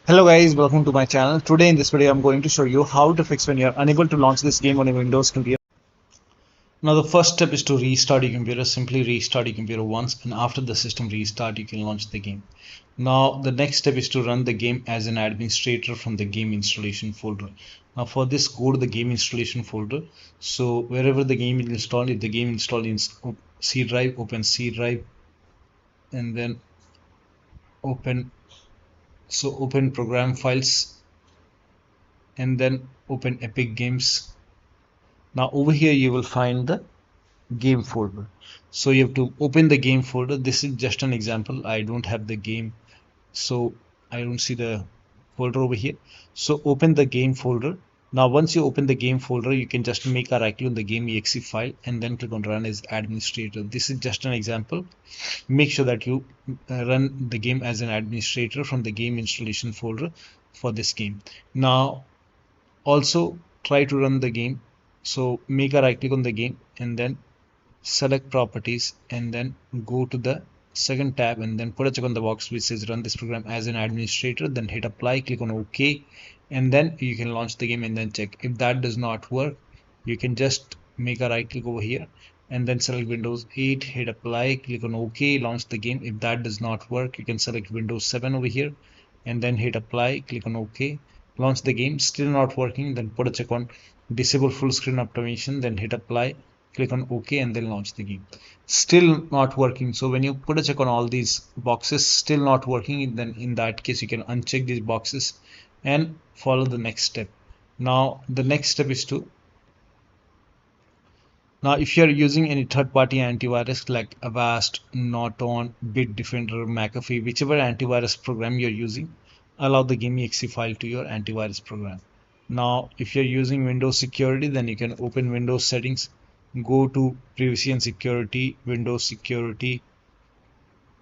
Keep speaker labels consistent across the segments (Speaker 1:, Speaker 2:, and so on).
Speaker 1: Hello guys, welcome to my channel. Today in this video I'm going to show you how to fix when you're unable to launch this game on a Windows computer. Now the first step is to restart your computer. Simply restart your computer once, and after the system restart you can launch the game. Now the next step is to run the game as an administrator from the game installation folder. Now for this, go to the game installation folder. So wherever the game is installed, if the game installed in C drive, open C drive, and then open open program files, and then open Epic Games. Now over here you will find the game folder. So you have to open the game folder. This is just an example. I don't have the game, so I don't see the folder over here. So open the game folder. Now once you open the game folder, you can just make a right click on the game exe file and then click on run as administrator. This is just an example. Make sure that you run the game as an administrator from the game installation folder for this game. Now also try to run the game. So make a right click on the game and then select properties and then go to the second tab and then put a check on the box which says run this program as an administrator, then hit apply, click on OK, and then you can launch the game and then check. If that does not work, you can just make a right click over here and then select Windows 8, hit apply, click on OK, launch the game. If that does not work, you can select Windows 7 over here and then hit apply, click on OK, launch the game. Still not working, then put a check on disable full screen automation, then hit apply, click on OK, and then launch the game. Still not working. So when you put a check on all these boxes, still not working, then in that case you can uncheck these boxes and follow the next step. Now the next step is to, now if you're using any third-party antivirus like Avast, Norton, Bitdefender, McAfee, whichever antivirus program you're using, allow the game exe file to your antivirus program. Now if you're using Windows security, then you can open Windows settings, go to privacy and security, Windows security.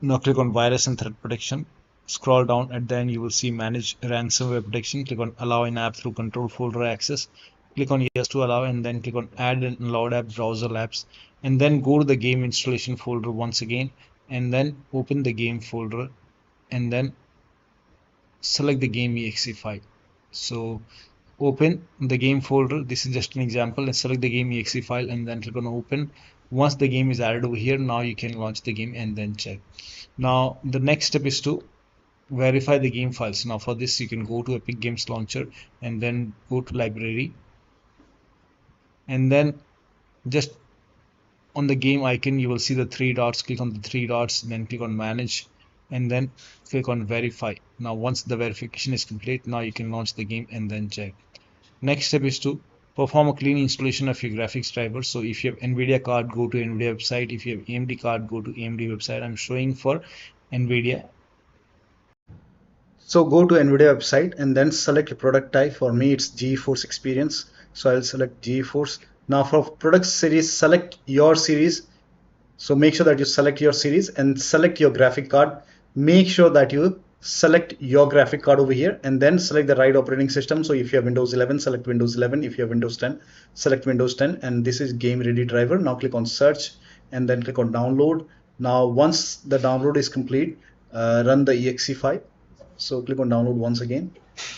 Speaker 1: Now click on virus and threat protection, scroll down, and then you will see manage ransomware protection. Click on allow in app through control folder access, click on yes to allow, and then click on add and allowed app browser apps, and then go to the game installation folder once again and then open the game folder and then select the game exe file. So open the game folder. This is just an example, and select the game exe file and then click on open. Once the game is added over here, now you can launch the game and then check. Now the next step is to verify the game files. Now for this you can go to Epic Games Launcher and then go to library and then just on the game icon you will see the three dots. Click on the three dots, then click on manage and then click on verify. Now once the verification is complete, now you can launch the game and then check. Next step is to perform a clean installation of your graphics driver. So if you have NVIDIA card, go to NVIDIA website. If you have AMD card, go to AMD website. I'm showing for NVIDIA. So go to NVIDIA website and then select your product type. For me it's GeForce Experience, so I'll select GeForce. Now for product series, select your series. So make sure that you select your series and select your graphic card. Make sure that you select your graphic card over here and then select the right operating system. So if you have Windows 11, select Windows 11. If you have Windows 10, select Windows 10, and this is game ready driver. Now click on search and then click on download. Now once the download is complete, run the exe file. So click on download once again,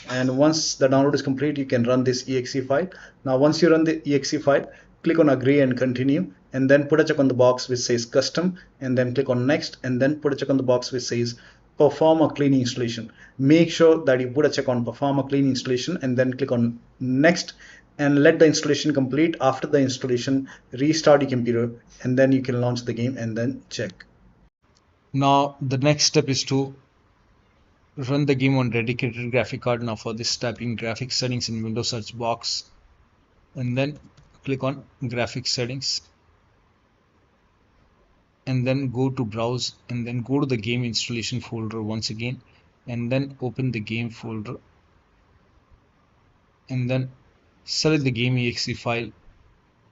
Speaker 1: and once the download is complete, you can run this exe file. Now once you run the exe file, click on agree and continue, and then put a check on the box which says custom, and then click on next, and then put a check on the box which says perform a clean installation. Make sure that you put a check on perform a clean installation and then click on next and let the installation complete. After the installation, restart your computer and then you can launch the game and then check. Now the next step is to run the game on dedicated graphic card. Now for this, type in graphics settings in Windows search box and then click on graphics settings and then go to browse and then go to the game installation folder once again and then open the game folder and then select the game exe file,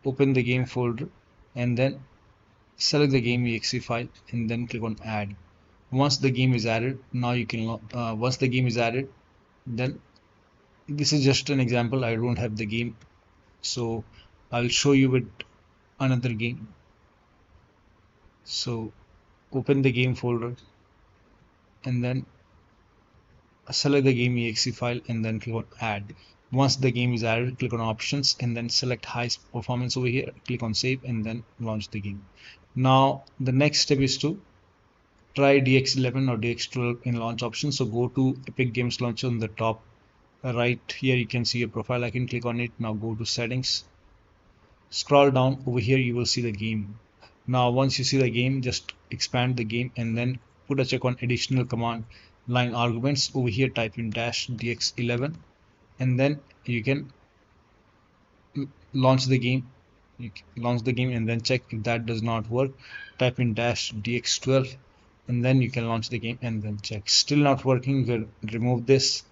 Speaker 1: open the game folder and then select the game exe file and then click on add. Once the game is added, now you can once the game is added, then this is just an example. I don't have the game, so I'll show you with another game. So open the game folder and then select the game exe file and then click on add. Once the game is added, click on options and then select high performance over here, click on save and then launch the game. Now the next step is to try DX11 or DX12 in launch options. So go to Epic Games Launcher on the top right here, you can see your profile icon, click on it. Now go to settings, scroll down over here, you will see the game. Now once you see the game, just expand the game and then put a check on additional command line arguments. Over here type in -dx11 and then you can launch the game. You launch the game and then check. If that does not work, type in -dx12 and then you can launch the game and then check. Still not working, we'll remove this,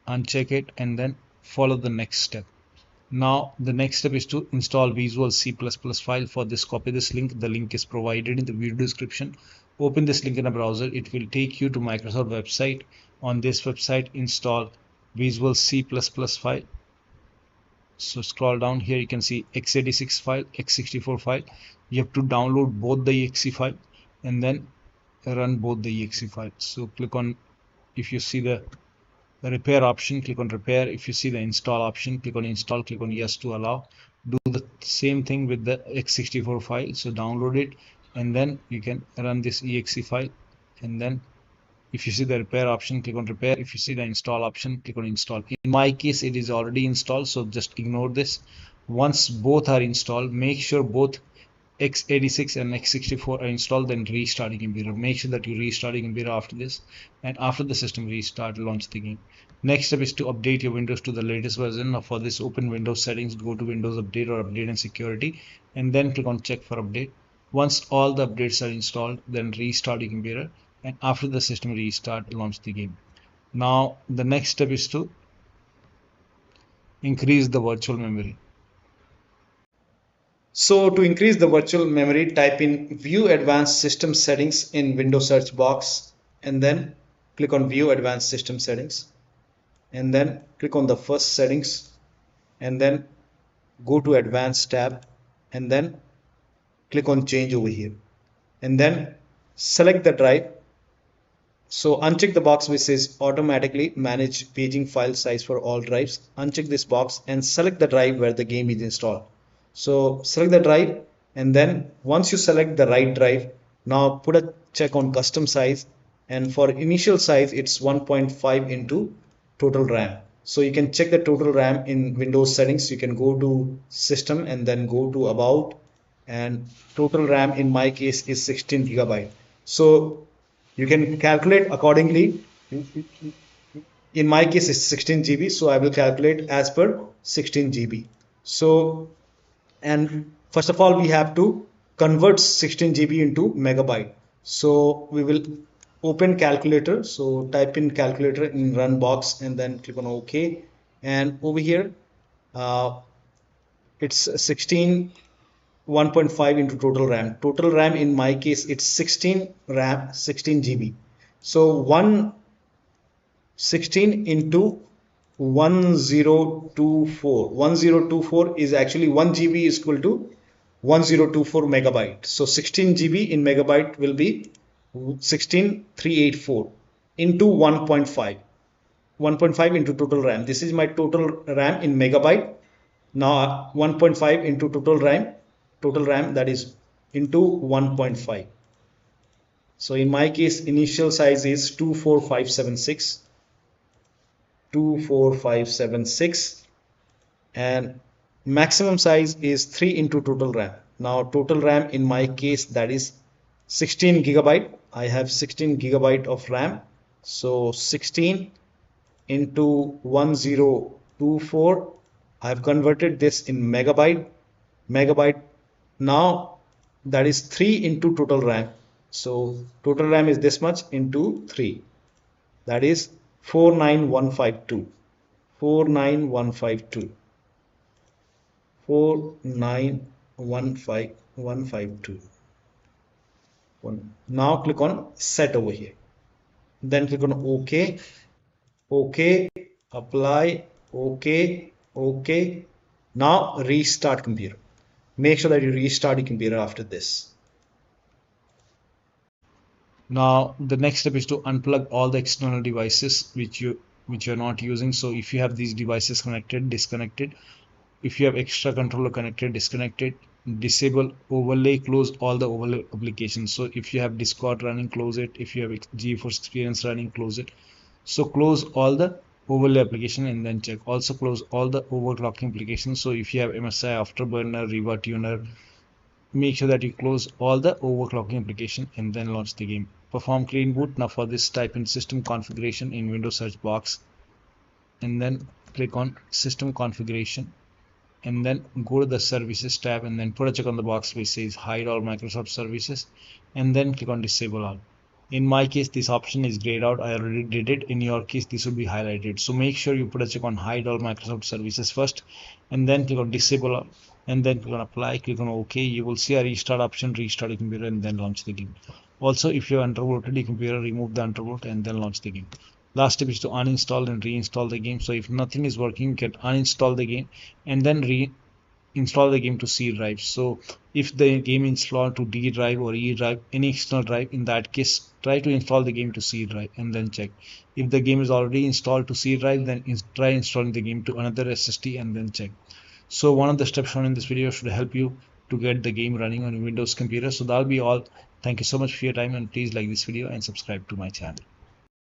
Speaker 1: uncheck it and then follow the next step. Now the next step is to install Visual C++ file. For this, copy this link. The link is provided in the video description. Open this link in a browser. It will take you to Microsoft website. On this website, install Visual C++ file. So scroll down here, you can see x86 file, x64 file. You have to download both the exe file and then run both the exe files. So click on, if you see the repair option, click on repair. If you see the install option, click on install, click on yes to allow. Do the same thing with the x64 file. So download it and then you can run this exe file. And then if you see the repair option, click on repair. If you see the install option, click on install. In my case, it is already installed, so just ignore this. Once both are installed, make sure both x86 and x64 are installed, then restart your computer. Make sure that you restart your computer after this, and after the system restart, launch the game. Next step is to update your Windows to the latest version. Now for this, open Windows settings, go to Windows Update or Update and Security, and then click on check for update. Once all the updates are installed, then restart your computer, and after the system restart, launch the game. Now the next step is to increase the virtual memory. So to increase the virtual memory, type in View Advanced System Settings in Windows search box and then click on View Advanced System Settings and then click on the first settings and then go to Advanced tab and then click on Change over here and then select the drive. So uncheck the box which says automatically manage paging file size for all drives. Uncheck this box and select the drive where the game is installed. So select the drive and then once you select the right drive, now put a check on custom size, and for initial size it's 1.5 into total RAM. So you can check the total RAM in Windows settings. You can go to system and then go to about, and total RAM in my case is 16 GB. So you can calculate accordingly. In my case it's 16 GB, so I will calculate as per 16 GB. So, and first of all we have to convert 16 GB into megabyte. So we will open calculator. So type in calculator in run box and then click on OK. And over here it's 16 1.5 into total RAM. Total RAM in my case it's 16 RAM, 16 GB. So 16 into 1024. 1024 is actually 1 GB is equal to 1024 megabyte. So 16 GB in megabyte will be 16384 into 1.5. 1.5 into total RAM. This is my total RAM in megabyte. Now 1.5 into total RAM, that is into 1.5. So in my case initial size is 24576 and maximum size is 3 into total RAM. Now total RAM in my case that is 16 GB. I have 16 GB of RAM. So 16 into 1024, I have converted this in megabyte. Now that is 3 into total RAM. So total RAM is this much into 3, that is 49152. 49152. Now click on set over here, then click on OK, apply, OK. Now restart computer. Make sure that you restart your computer after this. Now the next step is to unplug all the external devices which you which you're not using. So if you have these devices connected, disconnected. If you have extra controller connected, disconnected. Disable overlay, close all the overlay applications. So if you have Discord running, close it. If you have GeForce Experience running, close it. So close all the overlay application and then check. Also close all the overclocking applications. So if you have MSI, Afterburner, Riva Tuner, make sure that you close all the overclocking application and then launch the game. Perform clean boot. Now for this, type in system configuration in Windows search box and then click on system configuration and then go to the services tab and then put a check on the box which says hide all Microsoft services and then click on disable all. In my case, this option is grayed out. I already did it. In your case, this will be highlighted. So make sure you put a check on hide all Microsoft services first and then click on disable all and then click on apply, click on OK. You will see a restart option, restart your computer and then launch the game. Also, if you undervolted your computer, remove the undervolt and then launch the game. Last step is to uninstall and reinstall the game. So if nothing is working, you can uninstall the game and then reinstall the game to C drive. So if the game installed to D drive or E drive, any external drive, in that case, try to install the game to C drive and then check. If the game is already installed to C drive, then try installing the game to another SSD and then check. So one of the steps shown in this video should help you to get the game running on a Windows computer. So that'll be all. Thank you so much for your time and please like this video and subscribe to my channel.